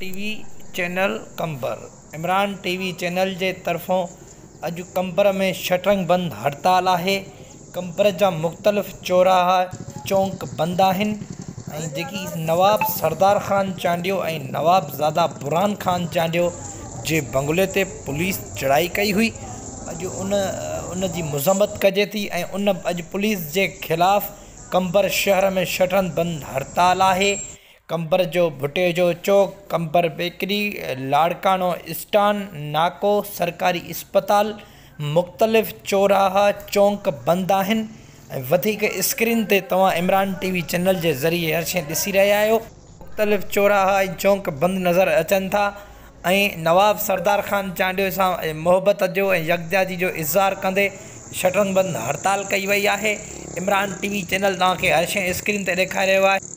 TV channel कंबर। Imran TV channel जे तरफ़ों अॼु कंबर में शटरिंग बंद हड़ताल आहे। कंबर जा मुख़्तलिफ़ चौराहा चौंक बंद आहिनि ऐं जेकी नवाब सरदार ख़ान चांडियो ऐं नवाब ज़ादा बुरहान ख़ान चांडियो जे बंगले ते पुलिस चढ़ाई कई हुई। अॼु उन जी मज़म्मत कजे थी ऐं अॼु पुलिस जे ख़िलाफ़ कंबर शहर में शटरिंग बंद हड़ताल आहे। कंबर जो भुटे जो चौक, कंबर बेकरी, लाड़कानो स्टान, नाको, सरकारी इस्पताल, मुख़्तलिफ़ चौराहा चौंक बंद आहिनि ऐं वधीक स्क्रीन ते तव्हां इमरान टीवी चैनल जे ज़रिए हर शइ ॾिसी रहिया आहियो। मुख़्तलिफ़ चौराहा ऐं चौंक बंद नज़र अचनि था ऐं नवाब सरदार ख़ान चांडियो सां मोहबत जो ऐं यकजाती जो इज़हार कंदे शटरिंग बंद हड़ताल कई वई आहे। इमरान टीवी चैनल तव्हांखे हर शइ स्क्रीन ते ॾेखारे रहियो आहे।